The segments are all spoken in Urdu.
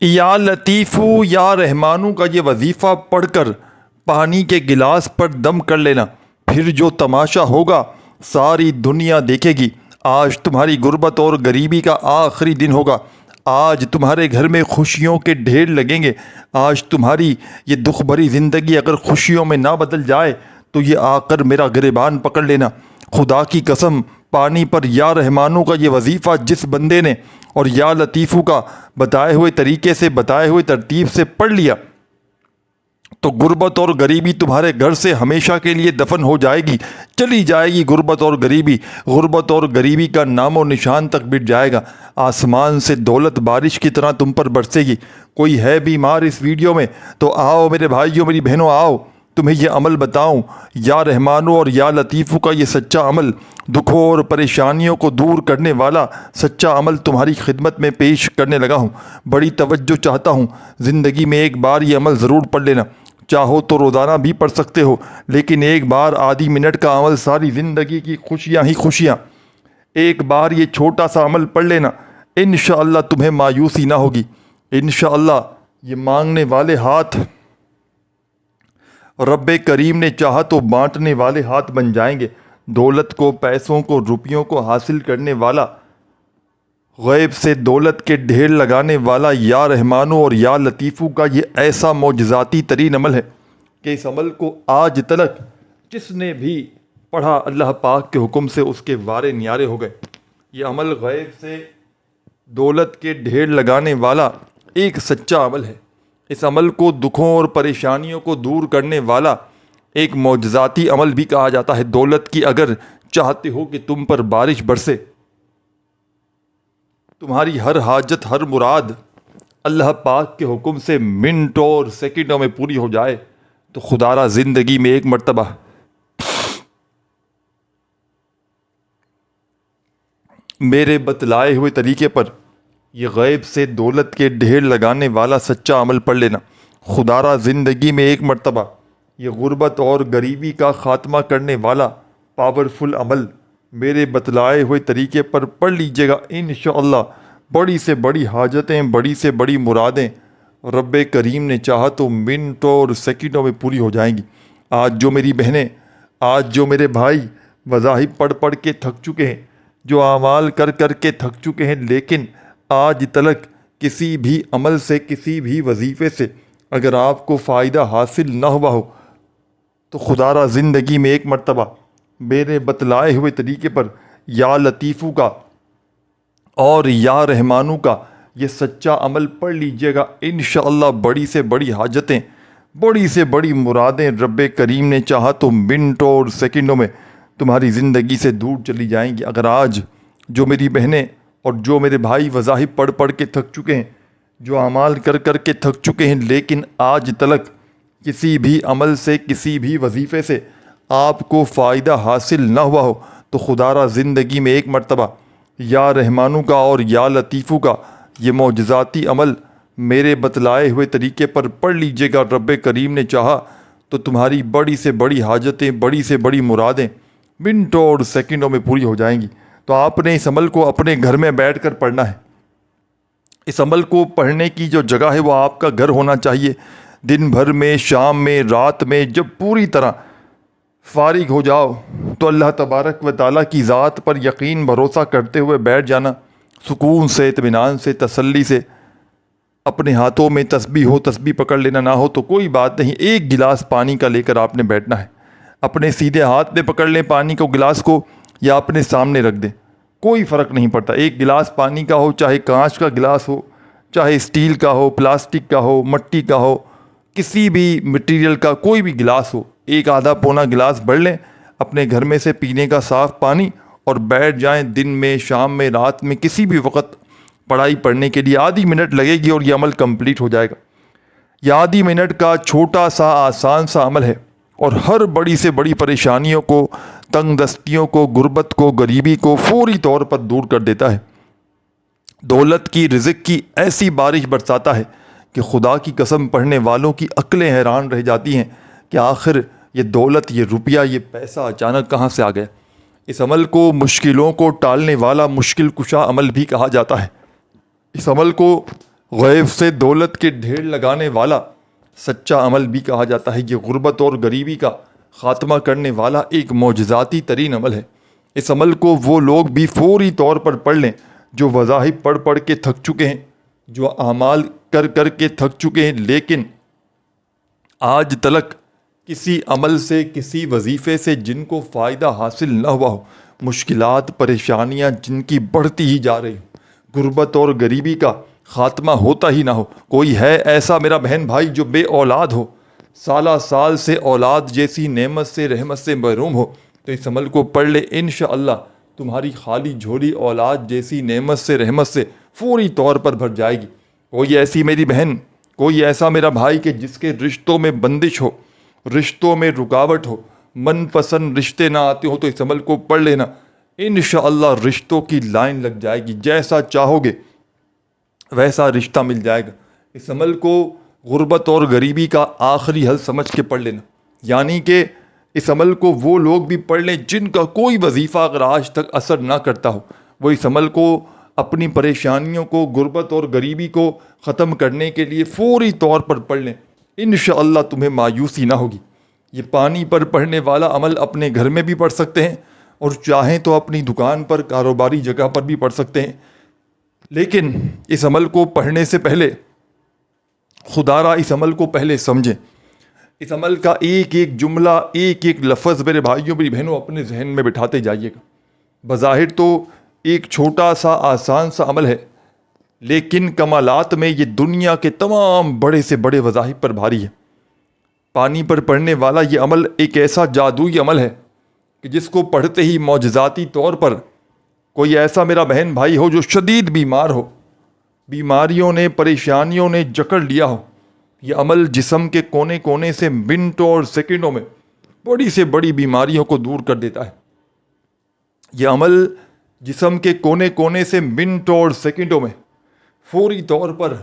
یا لطیفو یا رحمانو کا یہ وظیفہ پڑھ کر پانی کے گلاس پر دم کر لینا، پھر جو تماشا ہوگا ساری دنیا دیکھے گی۔ آج تمہاری غربت اور غریبی کا آخری دن ہوگا۔ آج تمہارے گھر میں خوشیوں کے ڈھیر لگیں گے۔ آج تمہاری یہ دکھ بھری زندگی اگر خوشیوں میں نہ بدل جائے تو یہ آ کر میرا گریبان پکڑ لینا۔ خدا کی قسم، پانی پر یا رحمانو کا یہ وظیفہ جس بندے نے اور یا لطیفو کا بتائے ہوئے طریقے سے، بتائے ہوئے ترتیب سے پڑھ لیا تو غربت اور غریبی تمہارے گھر سے ہمیشہ کے لیے دفن ہو جائے گی۔ چلی جائے گی غربت اور غریبی، غربت اور غریبی کا نام و نشان تک مٹ جائے گا۔ آسمان سے دولت بارش کی طرح تم پر برسے گی۔ کوئی ہے بیمار اس ویڈیو میں تو آؤ میرے بھائیوں، میری بہنوں، آؤ تمہیں یہ عمل بتاؤں۔ یا رحمانو اور یا لطیفو کا یہ سچا عمل، دکھوں اور پریشانیوں کو دور کرنے والا سچا عمل تمہاری خدمت میں پیش کرنے لگا ہوں۔ بڑی توجہ چاہتا ہوں، زندگی میں ایک بار یہ عمل ضرور پڑھ لینا۔ چاہو تو روزانہ بھی پڑھ سکتے ہو، لیکن ایک بار آدھی منٹ کا عمل ساری زندگی کی خوشیاں ہی خوشیاں۔ ایک بار یہ چھوٹا سا عمل پڑھ لینا، انشاءاللہ تمہیں مایوسی نہ ہوگی۔ انشاءاللہ یہ مانگنے والے ہاتھ رب کریم نے چاہا تو بانٹنے والے ہاتھ بن جائیں گے۔ دولت کو، پیسوں کو، روپیوں کو حاصل کرنے والا، غیب سے دولت کے ڈھیر لگانے والا یا رحمانو اور یا لطیفو کا یہ ایسا معجزاتی ترین عمل ہے کہ اس عمل کو آج تلک جس نے بھی پڑھا اللہ پاک کے حکم سے اس کے وارے نیارے ہو گئے۔ یہ عمل غیب سے دولت کے ڈھیر لگانے والا ایک سچا عمل ہے۔ اس عمل کو دکھوں اور پریشانیوں کو دور کرنے والا ایک معجزاتی عمل بھی کہا جاتا ہے۔ دولت کی اگر چاہتے ہو کہ تم پر بارش برسے، تمہاری ہر حاجت، ہر مراد اللہ پاک کے حکم سے منٹوں اور سیکنڈوں میں پوری ہو جائے، تو خدا را زندگی میں ایک مرتبہ میرے بتلائے ہوئے طریقے پر یہ غیب سے دولت کے ڈھیر لگانے والا سچا عمل پڑھ لینا۔ خدا را زندگی میں ایک مرتبہ یہ غربت اور غریبی کا خاتمہ کرنے والا پاورفل عمل میرے بتلائے ہوئے طریقے پر پڑھ لیجئے گا۔ انشاءاللہ بڑی سے بڑی حاجتیں، بڑی سے بڑی مرادیں رب کریم نے چاہا تو منٹوں اور سیکنڈوں میں پوری ہو جائیں گی۔ آج جو میری بہنیں، آج جو میرے بھائی وظائف پڑھ پڑھ کے تھک چکے ہیں، جو اعمال کر کر کے تھک چکے ہیں، لیکن آج تلک کسی بھی عمل سے، کسی بھی وظیفے سے اگر آپ کو فائدہ حاصل نہ ہوا ہو تو خدا را زندگی میں ایک مرتبہ میرے بتلائے ہوئے طریقے پر یا لطیفو کا اور یا رحمانو کا یہ سچا عمل پڑھ لیجئے گا۔ انشاءاللہ بڑی سے بڑی حاجتیں، بڑی سے بڑی مرادیں رب کریم نے چاہا تو منٹوں اور سیکنڈوں میں تمہاری زندگی سے دور چلی جائیں گی۔ اگر آج جو میری بہنیں اور جو میرے بھائی وظائف پڑھ پڑھ کے تھک چکے ہیں، جو اعمال کر کر کے تھک چکے ہیں، لیکن آج تلک کسی بھی عمل سے، کسی بھی وظیفے سے آپ کو فائدہ حاصل نہ ہوا ہو، تو خدا را زندگی میں ایک مرتبہ یا رحمانو کا اور یا لطیفو کا یہ معجزاتی عمل میرے بتلائے ہوئے طریقے پر پڑھ لیجئے گا۔ رب کریم نے چاہا تو تمہاری بڑی سے بڑی حاجتیں، بڑی سے بڑی مرادیں منٹوں اور سیکنڈوں میں پوری ہو جائیں گی۔ تو آپ نے اس عمل کو اپنے گھر میں بیٹھ کر پڑھنا ہے۔ اس عمل کو پڑھنے کی جو جگہ ہے وہ آپ کا گھر ہونا چاہیے۔ دن بھر میں، شام میں، رات میں جب پوری طرح فارغ ہو جاؤ تو اللہ تبارک و تعالیٰ کی ذات پر یقین بھروسہ کرتے ہوئے بیٹھ جانا، سکون سے، اطمینان سے، تسلی سے۔ اپنے ہاتھوں میں تسبیح ہو، تسبیح پکڑ لینا، نہ ہو تو کوئی بات نہیں، ایک گلاس پانی کا لے کر آپ نے بیٹھنا ہے۔ اپنے سیدھے ہاتھ میں پکڑ لیں پانی کو، گلاس کو، یا اپنے سامنے رکھ دیں، کوئی فرق نہیں پڑتا۔ ایک گلاس پانی کا ہو، چاہے کانچ کا گلاس ہو، چاہے اسٹیل کا ہو، پلاسٹک کا ہو، مٹی کا ہو، کسی بھی مٹیریل کا کوئی بھی گلاس ہو، ایک آدھا پونا گلاس بھر لیں اپنے گھر میں سے پینے کا صاف پانی، اور بیٹھ جائیں۔ دن میں، شام میں، رات میں، کسی بھی وقت پڑھائی پڑھنے کے لیے آدھی منٹ لگے گی اور یہ عمل کمپلیٹ ہو جائے گا۔ یہ آدھی منٹ کا چھوٹا سا آسان سا عمل ہے، اور ہر بڑی سے بڑی پریشانیوں کو، تنگ دستیوں کو، غربت کو، غریبی کو فوری طور پر دور کر دیتا ہے۔ دولت کی، رزق کی ایسی بارش برساتا ہے کہ خدا کی قسم پڑھنے والوں کی عقلیں حیران رہ جاتی ہیں کہ آخر یہ دولت، یہ روپیہ، یہ پیسہ اچانک کہاں سے آ گیا۔ اس عمل کو مشکلوں کو ٹالنے والا مشکل کشا عمل بھی کہا جاتا ہے۔ اس عمل کو غیب سے دولت کے ڈھیر لگانے والا سچا عمل بھی کہا جاتا ہے۔ یہ غربت اور غریبی کا خاتمہ کرنے والا ایک معجزاتی ترین عمل ہے۔ اس عمل کو وہ لوگ بھی فوری طور پر پڑھ لیں جو وظائف پڑھ پڑھ کے تھک چکے ہیں، جو اعمال کر کر کے تھک چکے ہیں، لیکن آج تلک کسی عمل سے، کسی وظیفے سے جن کو فائدہ حاصل نہ ہوا ہو، مشکلات پریشانیاں جن کی بڑھتی ہی جا رہی ہو، غربت اور غریبی کا خاتمہ ہوتا ہی نہ ہو۔ کوئی ہے ایسا میرا بہن بھائی جو بے اولاد ہو، سالہ سال سے اولاد جیسی نعمت سے، رحمت سے محروم ہو، تو اس عمل کو پڑھ لے، انشاءاللہ تمہاری خالی جھولی اولاد جیسی نعمت سے، رحمت سے فوری طور پر بھر جائے گی۔ کوئی ایسی میری بہن، کوئی ایسا میرا بھائی کہ جس کے رشتوں میں بندش ہو، رشتوں میں رکاوٹ ہو، من پسند رشتے نہ آتے ہو، تو اس عمل کو پڑھ لینا، انشاءاللہ رشتوں کی لائن لگ جائے گی، جیسا چاہو گے ویسا رشتہ مل جائے گا۔ اس عمل کو غربت اور غریبی کا آخری حل سمجھ کے پڑھ لینا، یعنی کہ اس عمل کو وہ لوگ بھی پڑھ لیں جن کا کوئی وظیفہ اگر آج تک اثر نہ کرتا ہو، وہ اس عمل کو اپنی پریشانیوں کو، غربت اور غریبی کو ختم کرنے کے لیے فوری طور پر پڑھ لیں، انشاءاللہ تمہیں مایوسی نہ ہوگی۔ یہ پانی پر پڑھنے والا عمل اپنے گھر میں بھی پڑھ سکتے ہیں، اور چاہیں تو اپنی دکان پر، کاروباری جگہ پر بھی پڑھ سکتے ہیں، لیکن اس عمل کو پڑھنے سے پہلے خدا را اس عمل کو پہلے سمجھیں۔ اس عمل کا ایک ایک جملہ، ایک ایک لفظ میرے بھائیوں میری بہنوں اپنے ذہن میں بٹھاتے جائیے گا۔ بظاہر تو ایک چھوٹا سا آسان سا عمل ہے، لیکن کمالات میں یہ دنیا کے تمام بڑے سے بڑے وظائف پر بھاری ہے۔ پانی پر پڑھنے والا یہ عمل ایک ایسا جادوئی عمل ہے کہ جس کو پڑھتے ہی معجزاتی طور پر کوئی ایسا میرا بہن بھائی ہو جو شدید بیمار ہو، بیماریوں نے، پریشانیوں نے جکڑ لیا ہو، یہ عمل جسم کے کونے کونے سے منٹوں اور سیکنڈوں میں بڑی سے بڑی بیماریوں کو دور کر دیتا ہے۔ یہ عمل جسم کے کونے کونے سے منٹوں اور سیکنڈوں میں فوری طور پر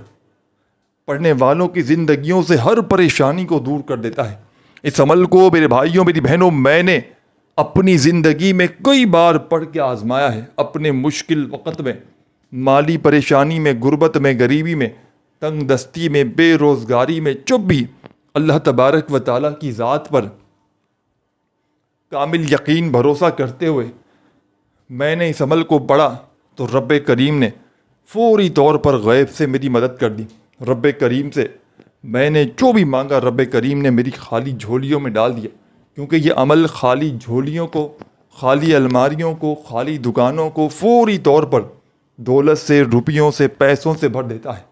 پڑھنے والوں کی زندگیوں سے ہر پریشانی کو دور کر دیتا ہے۔ اس عمل کو میرے بھائیوں میری بہنوں میں نے اپنی زندگی میں کئی بار پڑھ کے آزمایا ہے، اپنے مشکل وقت میں، مالی پریشانی میں، غربت میں، غریبی میں، تنگ دستی میں، بے روزگاری میں، جب بھی اللہ تبارک و تعالیٰ کی ذات پر کامل یقین بھروسہ کرتے ہوئے میں نے اس عمل کو پڑھا تو رب کریم نے فوری طور پر غیب سے میری مدد کر دی۔ رب کریم سے میں نے جو بھی مانگا، رب کریم نے میری خالی جھولیوں میں ڈال دیا، کیونکہ یہ عمل خالی جھولیوں کو، خالی الماریوں کو، خالی دکانوں کو فوری طور پر دولت سے، روپیوں سے، پیسوں سے بھر دیتا ہے۔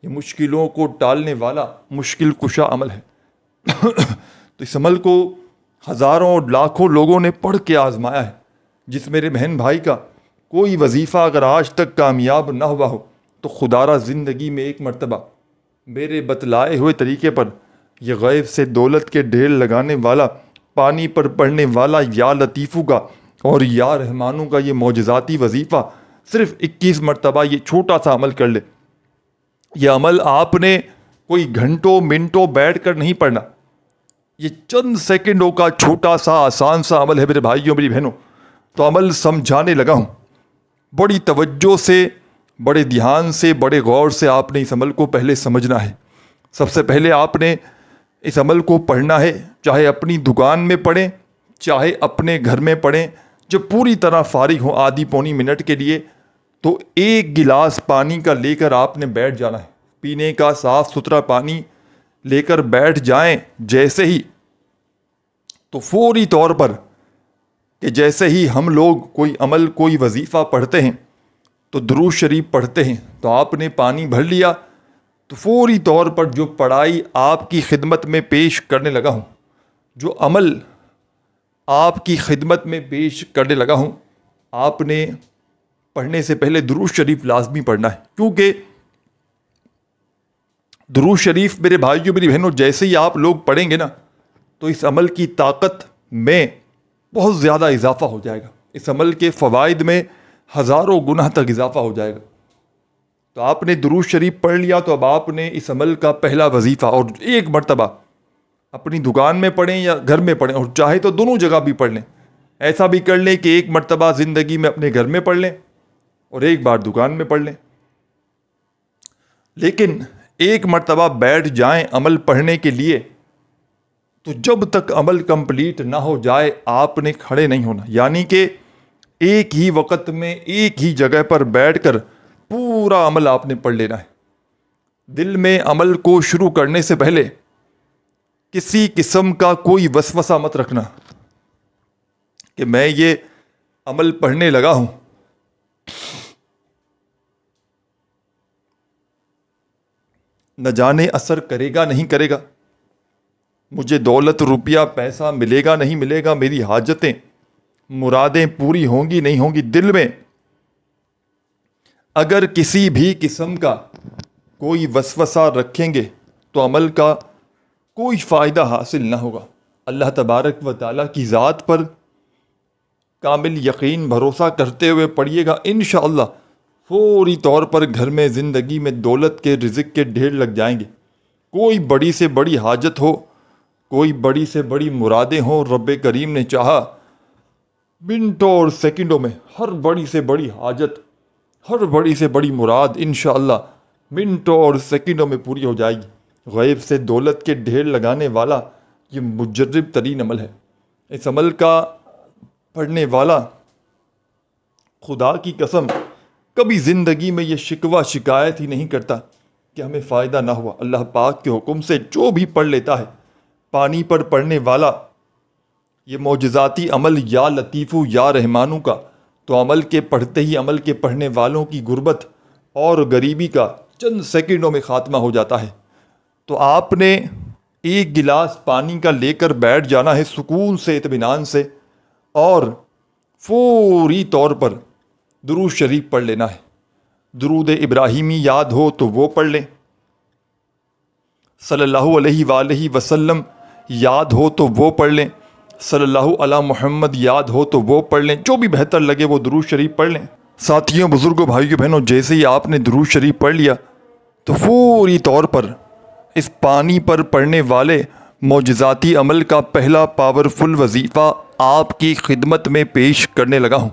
یہ مشکلوں کو ٹالنے والا مشکل کشا عمل ہے۔ تو اس عمل کو ہزاروں اور لاکھوں لوگوں نے پڑھ کے آزمایا ہے۔ جس میرے بہن بھائی کا کوئی وظیفہ اگر آج تک کامیاب نہ ہوا ہو، تو خدا را زندگی میں ایک مرتبہ میرے بتلائے ہوئے طریقے پر یہ غیب سے دولت کے ڈھیر لگانے والا، پانی پر پڑھنے والا یا لطیفوں کا اور یا رحمانوں کا یہ معجزاتی وظیفہ صرف 21 مرتبہ یہ چھوٹا سا عمل کر لے۔ یہ عمل آپ نے کوئی گھنٹوں منٹوں بیٹھ کر نہیں پڑھنا، یہ چند سیکنڈوں کا چھوٹا سا آسان سا عمل ہے میرے بھائیوں میری بہنوں۔ تو عمل سمجھانے لگا ہوں، بڑی توجہ سے، بڑے دھیان سے، بڑے غور سے آپ نے اس عمل کو پہلے سمجھنا ہے۔ سب سے پہلے آپ نے اس عمل کو پڑھنا ہے، چاہے اپنی دکان میں پڑھیں، چاہے اپنے گھر میں پڑھیں، جب پوری طرح فارغ ہو آدھی پونی منٹ کے لیے، تو ایک گلاس پانی کا لے کر آپ نے بیٹھ جانا ہے۔ پینے کا صاف ستھرا پانی لے کر بیٹھ جائیں جیسے ہی، تو فوری طور پر کہ جیسے ہی ہم لوگ کوئی عمل، کوئی وظیفہ پڑھتے ہیں تو درود شریف پڑھتے ہیں، تو آپ نے پانی بھر لیا، تو فوری طور پر جو پڑھائی آپ کی خدمت میں پیش کرنے لگا ہوں، جو عمل آپ کی خدمت میں پیش کرنے لگا ہوں، آپ نے پڑھنے سے پہلے درود شریف لازمی پڑھنا ہے، کیونکہ درود شریف میرے بھائیوں میری بہنوں جیسے ہی آپ لوگ پڑھیں گے نا، تو اس عمل کی طاقت میں بہت زیادہ اضافہ ہو جائے گا، اس عمل کے فوائد میں ہزاروں گنا تک اضافہ ہو جائے گا۔ تو آپ نے درود شریف پڑھ لیا، تو اب آپ نے اس عمل کا پہلا وظیفہ، اور ایک مرتبہ اپنی دکان میں پڑھیں یا گھر میں پڑھیں، اور چاہے تو دونوں جگہ بھی پڑھ لیں، ایسا بھی کر لیں کہ ایک مرتبہ زندگی میں اپنے گھر میں پڑھ لیں اور ایک بار دکان میں پڑھ لیں۔ لیکن ایک مرتبہ بیٹھ جائیں عمل پڑھنے کے لیے تو جب تک عمل کمپلیٹ نہ ہو جائے آپ نے کھڑے نہیں ہونا، یعنی کہ ایک ہی وقت میں ایک ہی جگہ پر بیٹھ کر پورا عمل آپ نے پڑھ لینا ہے۔ دل میں عمل کو شروع کرنے سے پہلے کسی قسم کا کوئی وسوسہ مت رکھنا کہ میں یہ عمل پڑھنے لگا ہوں، نہ جانے اثر کرے گا نہیں کرے گا، مجھے دولت روپیہ پیسہ ملے گا نہیں ملے گا، میری حاجتیں مرادیں پوری ہوں گی نہیں ہوں گی۔ دل میں اگر کسی بھی قسم کا کوئی وسوسہ رکھیں گے تو عمل کا کوئی فائدہ حاصل نہ ہوگا۔ اللہ تبارک و تعالیٰ کی ذات پر کامل یقین بھروسہ کرتے ہوئے پڑھیے گا، انشاءاللہ فوری طور پر گھر میں زندگی میں دولت کے رزق کے ڈھیر لگ جائیں گے۔ کوئی بڑی سے بڑی حاجت ہو، کوئی بڑی سے بڑی مرادیں ہوں، رب کریم نے چاہا منٹوں اور سیکنڈوں میں ہر بڑی سے بڑی حاجت، ہر بڑی سے بڑی مراد انشاءاللہ منٹوں اور سیکنڈوں میں پوری ہو جائے گی۔ غیب سے دولت کے ڈھیر لگانے والا یہ مجرب ترین عمل ہے۔ اس عمل کا پڑھنے والا خدا کی قسم کبھی زندگی میں یہ شکوہ شکایت ہی نہیں کرتا کہ ہمیں فائدہ نہ ہوا۔ اللہ پاک کے حکم سے جو بھی پڑھ لیتا ہے، پانی پر پڑھنے والا یہ معجزاتی عمل یا لطیفو یا رحمانو کا تو عمل کے پڑھتے ہی عمل کے پڑھنے والوں کی غربت اور غریبی کا چند سیکنڈوں میں خاتمہ ہو جاتا ہے۔ تو آپ نے ایک گلاس پانی کا لے کر بیٹھ جانا ہے سکون سے، اطمینان سے، اور فوری طور پر درود شریف پڑھ لینا ہے۔ درود ابراہیمی یاد ہو تو وہ پڑھ لیں، صلی اللہ علیہ وآلہ وسلم یاد ہو تو وہ پڑھ لیں، صلی اللہ علی محمد یاد ہو تو وہ پڑھ لیں، جو بھی بہتر لگے وہ درود شریف پڑھ لیں۔ ساتھیوں، بزرگوں، بھائیوں بہنوں، جیسے ہی آپ نے درود شریف پڑھ لیا تو فوری طور پر اس پانی پر پڑھنے والے معجزاتی عمل کا پہلا پاورفل وظیفہ آپ کی خدمت میں پیش کرنے لگا ہوں۔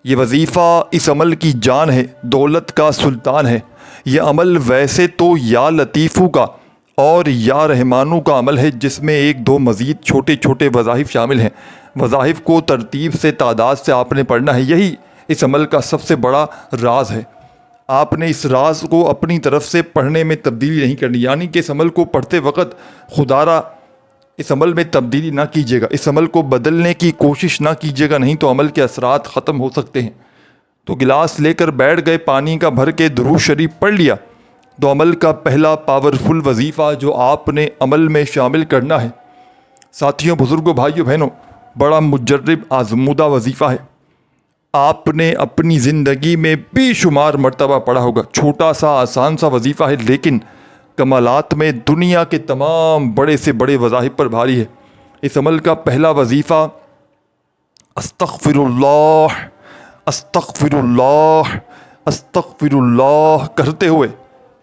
یہ وظیفہ اس عمل کی جان ہے، دولت کا سلطان ہے۔ یہ عمل ویسے تو یا لطیفو کا اور یا رحمانو کا عمل ہے، جس میں ایک دو مزید چھوٹے چھوٹے وظائف شامل ہیں۔ وظائف کو ترتیب سے، تعداد سے آپ نے پڑھنا ہے، یہی اس عمل کا سب سے بڑا راز ہے۔ آپ نے اس راز کو اپنی طرف سے پڑھنے میں تبدیلی نہیں کرنی، یعنی کہ اس عمل کو پڑھتے وقت خدا را اس عمل میں تبدیلی نہ کیجیے گا، اس عمل کو بدلنے کی کوشش نہ کیجیے گا، نہیں تو عمل کے اثرات ختم ہو سکتے ہیں۔ تو گلاس لے کر بیٹھ گئے، پانی کا بھر کے درود شریف پڑھ لیا تو عمل کا پہلا پاورفل وظیفہ جو آپ نے عمل میں شامل کرنا ہے، ساتھیوں، بزرگوں، بھائیوں بہنوں، بڑا مجرب آزمودہ وظیفہ ہے۔ آپ نے اپنی زندگی میں بے شمار مرتبہ پڑھا ہوگا، چھوٹا سا آسان سا وظیفہ ہے، لیکن کمالات میں دنیا کے تمام بڑے سے بڑے وظائف پر بھاری ہے۔ اس عمل کا پہلا وظیفہ استغفر اللہ، استغفر اللہ، استغفر اللہ کرتے ہوئے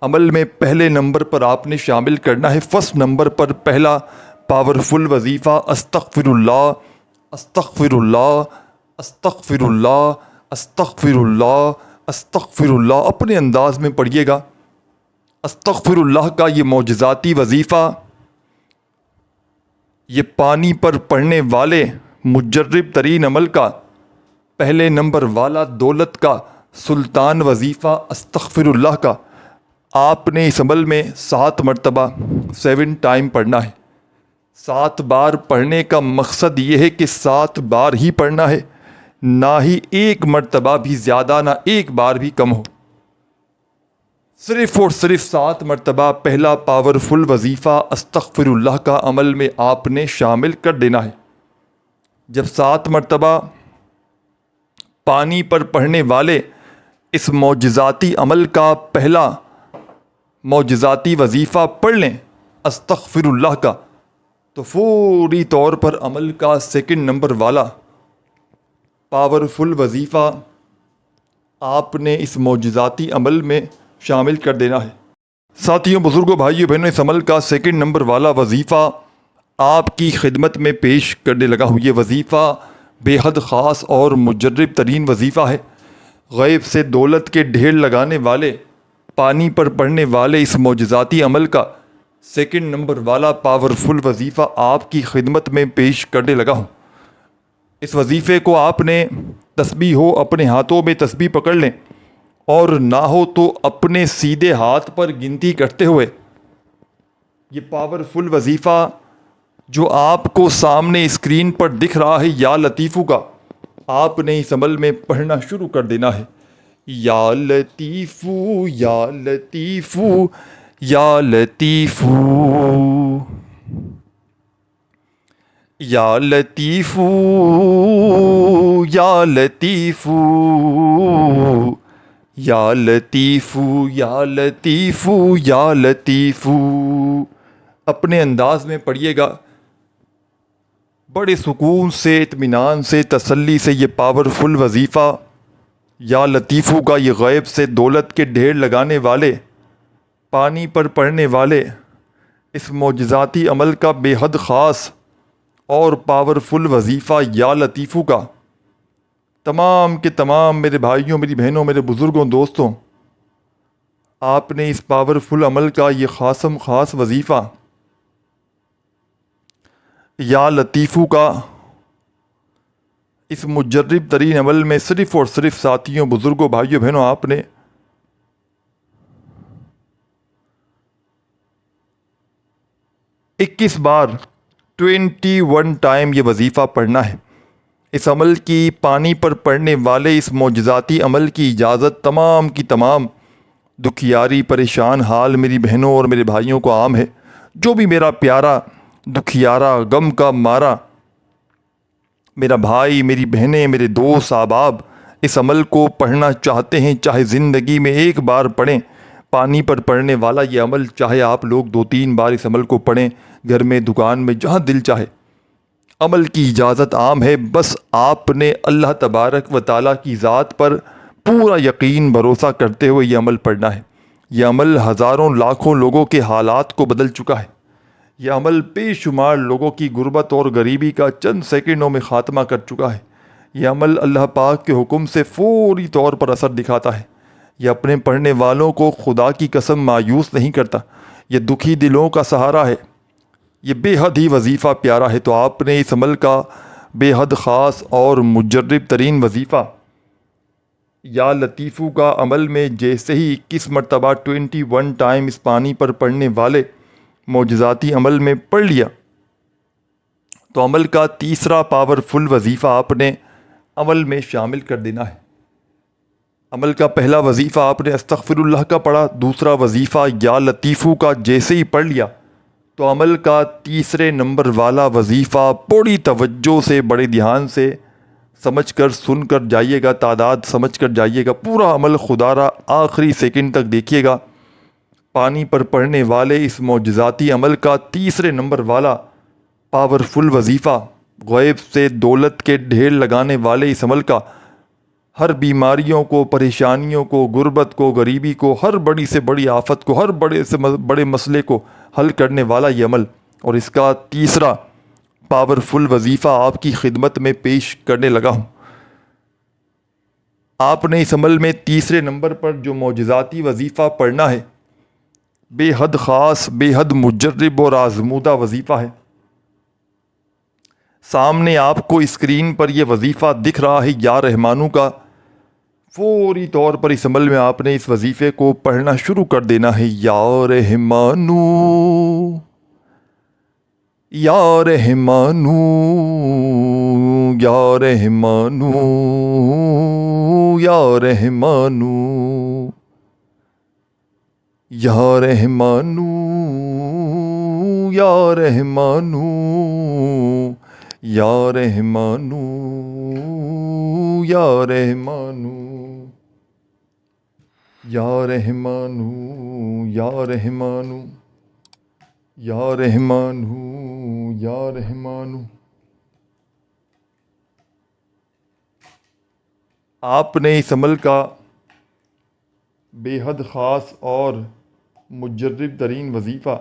عمل میں پہلے نمبر پر آپ نے شامل کرنا ہے۔ فرسٹ نمبر پر پہلا پاورفل وظیفہ استغفر اللہ، استغفر اللہ، استغفر اللہ، استغفر اللہ، استغفر اللہ، اپنے انداز میں پڑھیے گا۔ استغفر اللہ کا یہ معجزاتی وظیفہ، یہ پانی پر پڑھنے والے مجرب ترین عمل کا پہلے نمبر والا دولت کا سلطان وظیفہ استغفر اللہ کا آپ نے اس عمل میں 7 مرتبہ 7 ٹائم پڑھنا ہے۔ 7 بار پڑھنے کا مقصد یہ ہے کہ 7 بار ہی پڑھنا ہے، نہ ہی ایک مرتبہ بھی زیادہ، نہ ایک بار بھی کم ہو، صرف اور صرف 7 مرتبہ پہلا پاورفل وظیفہ استغفر اللہ کا عمل میں آپ نے شامل کر دینا ہے۔ جب 7 مرتبہ پانی پر پڑھنے والے اس معجزاتی عمل کا پہلا معجزاتی وظیفہ پڑھ لیں استغفر اللہ کا، تو فوری طور پر عمل کا سیکنڈ نمبر والا پاورفل وظیفہ آپ نے اس معجزاتی عمل میں شامل کر دینا ہے۔ ساتھیوں، بزرگوں، بھائیوں بہنوں، اس عمل کا سیکنڈ نمبر والا وظیفہ آپ کی خدمت میں پیش کرنے لگا ہوں۔ یہ وظیفہ بے حد خاص اور مجرب ترین وظیفہ ہے۔ غیب سے دولت کے ڈھیر لگانے والے پانی پر پڑھنے والے اس معجزاتی عمل کا سیکنڈ نمبر والا پاورفل وظیفہ آپ کی خدمت میں پیش کرنے لگا ہوں۔ اس وظیفے کو آپ نے تسبیح ہو اپنے ہاتھوں میں تسبیح پکڑ لیں اور نہ ہو تو اپنے سیدھے ہاتھ پر گنتی کرتے ہوئے یہ پاورفل وظیفہ جو آپ کو سامنے اسکرین پر دکھ رہا ہے یا لطیفو کا، آپ نے اس عمل میں پڑھنا شروع کر دینا ہے۔ یا لطیفو یا لطیفو یا لطیفو یا لطیفو یا لطیفو یا لطیفو یا لطیفو یا لطیفو۔ اپنے انداز میں پڑھیے گا، بڑے سکون سے، اطمینان سے، تسلی سے یہ پاورفل وظیفہ یا لطیفو کا یہ غیب سے دولت کے ڈھیر لگانے والے، پانی پر پڑھنے والے اس معجزاتی عمل کا بے حد خاص اور پاورفل وظیفہ یا لطیفو کا تمام کے تمام میرے بھائیوں، میری بہنوں، میرے بزرگوں، دوستوں، آپ نے اس پاورفل عمل کا یہ خاص وظیفہ یا لطیفو کا اس مجرب ترین عمل میں صرف اور صرف ساتھیوں، بزرگوں، بھائیوں، بہنوں، آپ نے 21 بار 21 ٹائم یہ وظیفہ پڑھنا ہے۔ اس عمل کی پانی پر پڑھنے والے اس معجزاتی عمل کی اجازت تمام کی تمام دکھیاری، پریشان حال میری بہنوں اور میرے بھائیوں کو عام ہے۔ جو بھی میرا پیارا دکھیارا، غم کا مارا میرا بھائی، میری بہنیں، میرے دوست، احباب اس عمل کو پڑھنا چاہتے ہیں، چاہے زندگی میں ایک بار پڑھیں پانی پر پڑھنے والا یہ عمل، چاہے آپ لوگ 2-3 بار اس عمل کو پڑھیں، گھر میں، دکان میں، جہاں دل چاہے، عمل کی اجازت عام ہے۔ بس آپ نے اللہ تبارک و تعالیٰ کی ذات پر پورا یقین، بھروسہ کرتے ہوئے یہ عمل پڑھنا ہے۔ یہ عمل ہزاروں لاکھوں لوگوں کے حالات کو بدل چکا ہے۔ یہ عمل بے شمار لوگوں کی غربت اور غریبی کا چند سیکنڈوں میں خاتمہ کر چکا ہے۔ یہ عمل اللہ پاک کے حکم سے فوری طور پر اثر دکھاتا ہے۔ یہ اپنے پڑھنے والوں کو خدا کی قسم مایوس نہیں کرتا، یہ دکھی دلوں کا سہارا ہے۔ یہ بے حد ہی وظیفہ پیارا ہے، تو آپ نے اس عمل کا بے حد خاص اور مجرب ترین وظیفہ یا لطیفو کا عمل میں جیسے ہی 21 مرتبہ 21 ٹائم اس پانی پر پڑھنے والے معجزاتی عمل میں پڑھ لیا، تو عمل کا تیسرا پاورفل وظیفہ آپ نے عمل میں شامل کر دینا ہے۔ عمل کا پہلا وظیفہ آپ نے استغفر اللہ کا پڑھا، دوسرا وظیفہ یا لطیفو کا جیسے ہی پڑھ لیا تو عمل کا تیسرے نمبر والا وظیفہ بڑی توجہ سے، بڑے دھیان سے سمجھ کر، سن کر جائیے گا، تعداد سمجھ کر جائیے گا، پورا عمل خدا را آخری سیکنڈ تک دیکھیے گا۔ پانی پر پڑھنے والے اس معجزاتی عمل کا تیسرے نمبر والا پاورفل وظیفہ، غیب سے دولت کے ڈھیر لگانے والے اس عمل کا، ہر بیماریوں کو، پریشانیوں کو، غربت کو، غریبی کو، ہر بڑی سے بڑی آفت کو، ہر بڑے سے بڑے مسئلے کو حل کرنے والا یہ عمل، اور اس کا تیسرا پاورفل وظیفہ آپ کی خدمت میں پیش کرنے لگا ہوں۔ آپ نے اس عمل میں تیسرے نمبر پر جو معجزاتی وظیفہ پڑھنا ہے، بے حد خاص، بے حد مجرب اور آزمودہ وظیفہ ہے۔ سامنے آپ کو اسکرین پر یہ وظیفہ دکھ رہا ہے یا رحمانو کا، فوری طور پر اس عمل میں آپ نے اس وظیفے کو پڑھنا شروع کر دینا ہے۔ یا رحمانو یا رحمانو یا رحمانو یا رحمانو یا رحمانو یا رحمانو یا رحمانو یا رحمانو یا رحمانو یا رحمانو یا رحمانو یا رحمانو۔ آپ نے اس عمل کا بے حد خاص اور مجرب ترین وظیفہ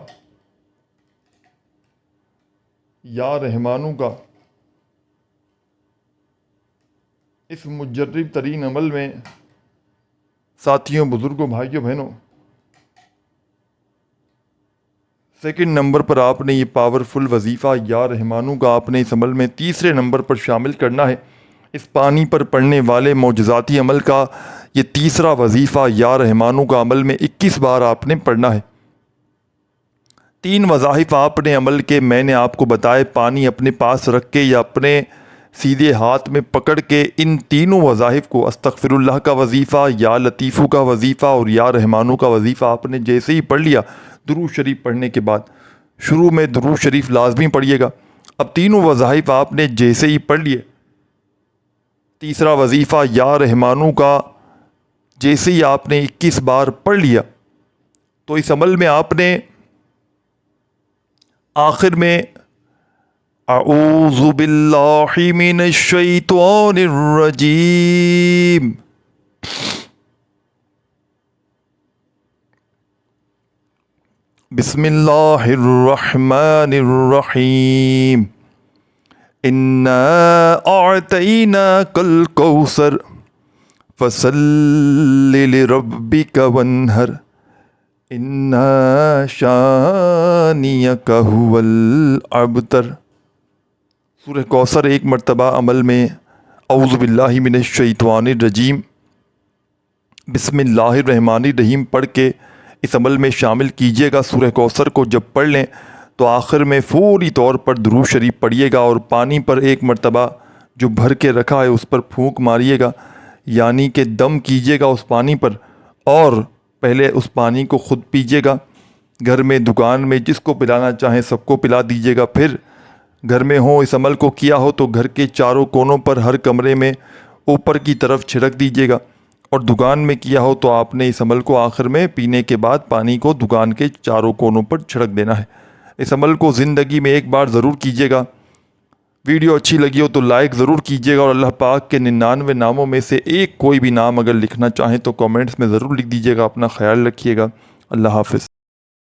یا رحمانو کا اس مجرب ترین عمل میں ساتھیوں، بزرگوں، بھائیوں، بہنوں، سیکنڈ نمبر پر آپ نے یہ پاورفل وظیفہ یا رحمانو کا آپ نے اس عمل میں تیسرے نمبر پر شامل کرنا ہے۔ اس پانی پر پڑنے والے معجزاتی عمل کا یہ تیسرا وظیفہ یا رحمانو کا عمل میں 21 بار آپ نے پڑھنا ہے۔ 3 وظائف آپ نے عمل کے میں نے آپ کو بتائے، پانی اپنے پاس رکھ کے یا اپنے سیدھے ہاتھ میں پکڑ کے ان تینوں وظائف کو استغفر اللہ کا وظیفہ، یا لطیفو کا وظیفہ اور یا رحمانو کا وظیفہ آپ نے جیسے ہی پڑھ لیا درود شریف پڑھنے کے بعد، شروع میں درود شریف لازمی پڑھیے گا۔ اب تینوں وظائف آپ نے جیسے ہی پڑھ لیے، تیسرا وظیفہ یا رحمانو کا جیسے ہی آپ نے 21 بار پڑھ لیا، تو اس عمل میں آپ نے آخر میں اعوذ باللہ من الشیطان الرجیم بسم اللہ الرحمن الرحیم انا اعطیناک الکوثر فصل لربک وانہر انا شانیک هو الابتر۔ سورہ کوثر ایک مرتبہ عمل میں اعوذ باللہ من الشیطان الرجیم بسم اللہ الرحمن الرحیم پڑھ کے اس عمل میں شامل کیجیے گا۔ سورہ کوثر کو جب پڑھ لیں تو آخر میں فوری طور پر درود شریف پڑھیے گا اور پانی پر ایک مرتبہ جو بھر کے رکھا ہے اس پر پھونک ماریے گا، یعنی کہ دم کیجیے گا اس پانی پر، اور پہلے اس پانی کو خود پیجیے گا۔ گھر میں دکان میں جس کو پلانا چاہیں سب کو پلا دیجیے گا۔ پھر گھر میں ہو اس عمل کو کیا ہو تو گھر کے چاروں کونوں پر ہر کمرے میں اوپر کی طرف چھڑک دیجیے گا، اور دکان میں کیا ہو تو آپ نے اس عمل کو آخر میں پینے کے بعد پانی کو دکان کے چاروں کونوں پر چھڑک دینا ہے۔ اس عمل کو زندگی میں ایک بار ضرور کیجیے گا۔ ویڈیو اچھی لگی ہو تو لائک ضرور کیجیے گا، اور اللہ پاک کے 99 ناموں میں سے ایک کوئی بھی نام اگر لکھنا چاہیں تو کامنٹس میں ضرور لکھ دیجیے گا۔ اپنا خیال رکھیے گا۔ اللہ حافظ۔